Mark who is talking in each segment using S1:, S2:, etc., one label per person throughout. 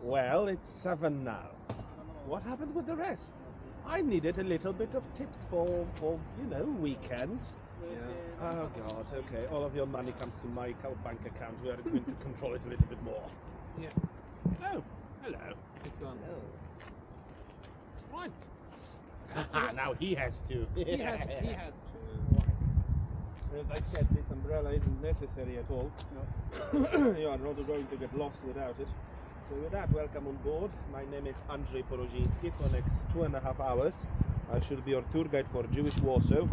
S1: Well, it's 7 now. What happened with the rest? I needed a little bit of tips for weekend. Yeah. Oh God, okay. All of your money comes to my bank account. We are going to control it a little bit more.
S2: Yeah.
S1: Oh, hello.
S2: Hello.
S1: Right. Now he has to.
S2: He has to.
S1: As I said, this umbrella isn't necessary at all.
S2: No.
S1: You are not going to get lost without it. So with that, welcome on board. My name is Andrzej Poroziński. For the next 2.5 hours, I should be your tour guide for Jewish Warsaw.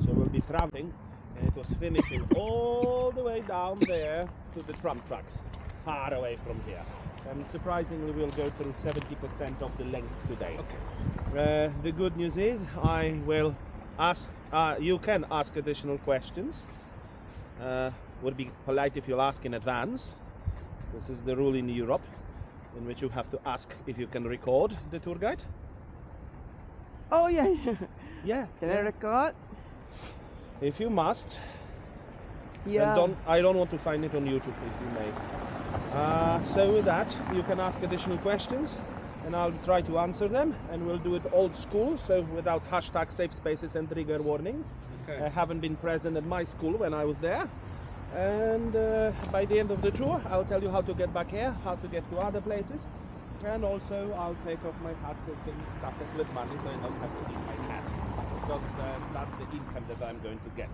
S1: So we'll be traveling, and it was finishing all the way down there to the tram tracks, far away from here. And surprisingly, we'll go through 70% of the length today.
S2: Okay.
S1: The good news is, I will ask. You can ask additional questions. Would be polite if you'll ask in advance. This is the rule in Europe, in which you have to ask if you can record the tour guide.
S3: Oh yeah.
S1: Yeah.
S3: Can I record?
S1: If you must.
S3: Yeah.
S1: And I don't want to find it on YouTube, if you may. So with that, you can ask additional questions, and I'll try to answer them, and we'll do it old school, so without hashtag safe spaces and trigger warnings.
S2: Okay.
S1: I haven't been present at my school when I was there. And by the end of the tour, I'll tell you how to get back here, how to get to other places, and also I'll take off my hat so I can stuff it with money so I don't have to eat my hat, because that's the income that I'm going to get.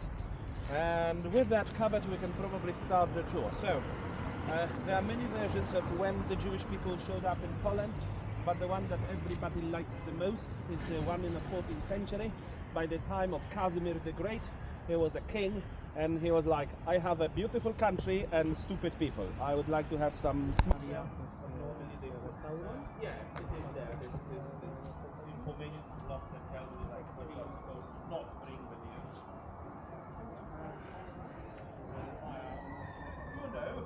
S1: And with that covered, we can probably start the tour. So, there are many versions of when the Jewish people showed up in Poland, but the one that everybody likes the most is the one in the 14th century. By the time of Casimir the Great, he was a king, and he was like, I have a beautiful country and stupid people. I would like to have some smart... Yeah, it is there. This information block that tells you like what you're supposed to not bring with you.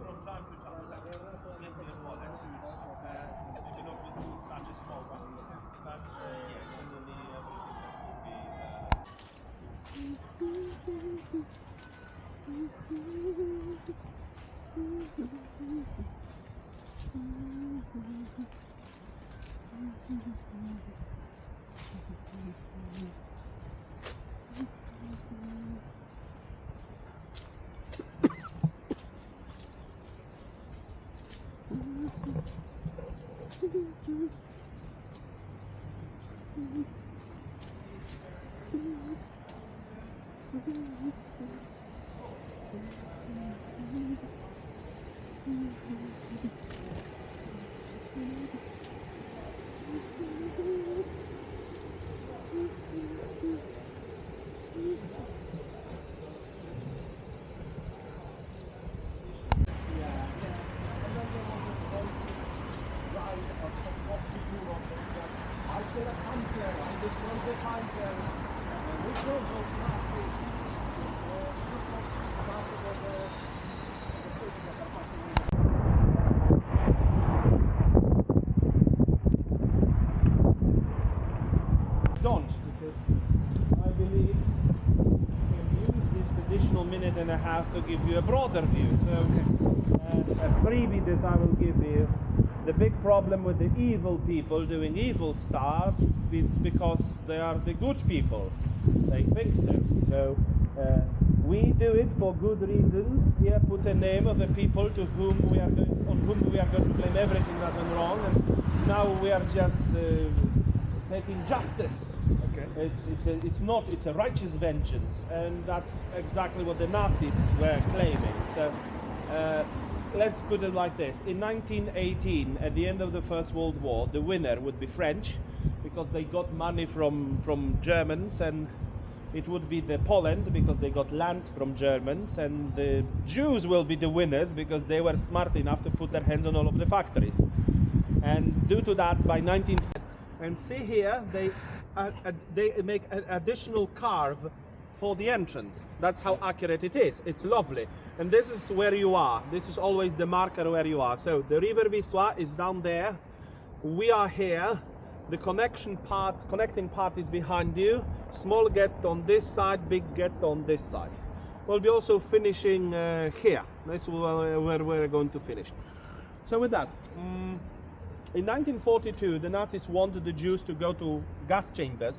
S1: From time to time, plenty of wallet. Maybe not with such a small one, but generally everything that will be... Don't, because I believe we can use this additional minute and a half to give you a broader view. So, a freebie that I will give you. The big problem with the evil people doing evil stuff is because they are the good people. They think so. So we do it for good reasons. Here, put the name of the people on whom we are going to blame everything that went wrong, and now we are just taking justice.
S2: Okay.
S1: It's a righteous vengeance, and that's exactly what the Nazis were claiming. So. Let's put it like this. In 1918, at the end of the First World War, the winner would be French, because they got money from Germans, and it would be the Poland, because they got land from Germans, and the Jews will be the winners, because they were smart enough to put their hands on all of the factories. And due to that, by 19... And see here, they make an additional carve for the entrance. That's how accurate it is. It's lovely. And this is where you are. This is always the marker where you are. So the river Wisła is down there. We are here. The connecting part is behind you. Small ghetto on this side, big ghetto on this side. We'll be also finishing here. This is where we're going to finish. So with that, In 1942, the Nazis wanted the Jews to go to gas chambers,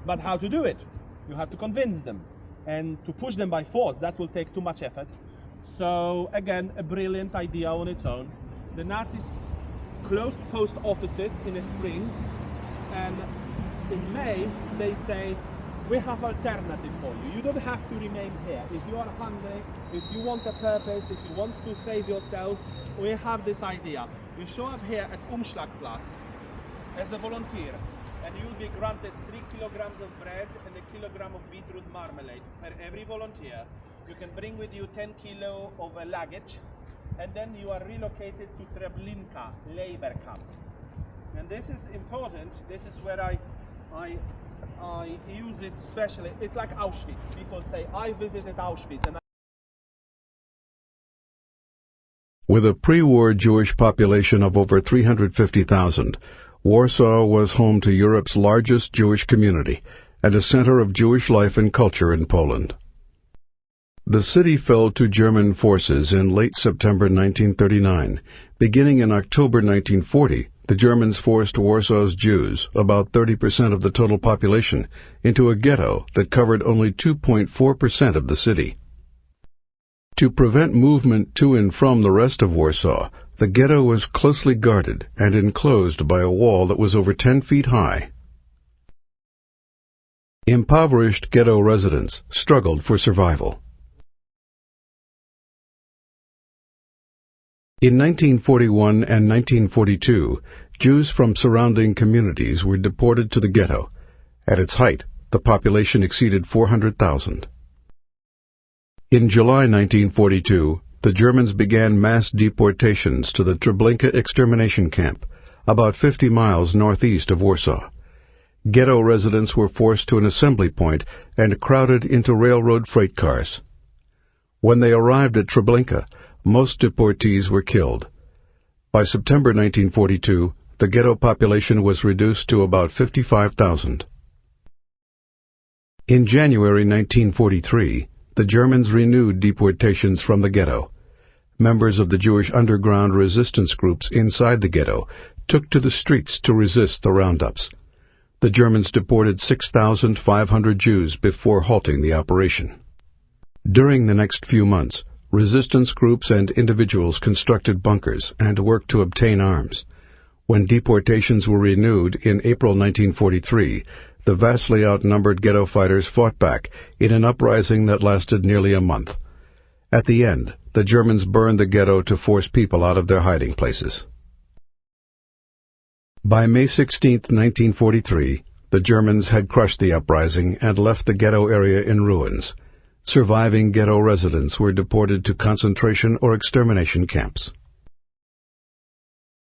S1: but how to do it? You have to convince them, and to push them by force, that will take too much effort. So again, a brilliant idea on its own. The Nazis closed post offices in the spring, and in May they say, we have alternative for you. You don't have to remain here. If you are hungry, if you want a purpose, if you want to save yourself, we have this idea. You show up here at Umschlagplatz as a volunteer, and you'll be granted 3 kilograms of bread and a kilogram of beetroot marmalade per every volunteer. You can bring with you 10 kilo of luggage, and then you are relocated to Treblinka labor camp. And this is important. This is where I use it specially. It's like Auschwitz. People say, I visited Auschwitz. And
S4: With a pre-war Jewish population of over 350,000, Warsaw was home to Europe's largest Jewish community and a center of Jewish life and culture in Poland. The city fell to German forces in late September 1939. Beginning in October 1940, the Germans forced Warsaw's Jews, about 30% of the total population, into a ghetto that covered only 2.4% of the city. To prevent movement to and from the rest of Warsaw, the ghetto was closely guarded and enclosed by a wall that was over 10 feet high. Impoverished ghetto residents struggled for survival. In 1941 and 1942, Jews from surrounding communities were deported to the ghetto. At its height, the population exceeded 400,000. In July 1942, the Germans began mass deportations to the Treblinka extermination camp, about 50 miles northeast of Warsaw. Ghetto residents were forced to an assembly point and crowded into railroad freight cars. When they arrived at Treblinka, most deportees were killed. By September 1942, the ghetto population was reduced to about 55,000. In January 1943, the Germans renewed deportations from the ghetto. Members of the Jewish underground resistance groups inside the ghetto took to the streets to resist the roundups. The Germans deported 6,500 Jews before halting the operation. During the next few months, resistance groups and individuals constructed bunkers and worked to obtain arms. When deportations were renewed in April 1943, the vastly outnumbered ghetto fighters fought back in an uprising that lasted nearly a month. At the end, the Germans burned the ghetto to force people out of their hiding places. By May 16, 1943, the Germans had crushed the uprising and left the ghetto area in ruins. Surviving ghetto residents were deported to concentration or extermination camps.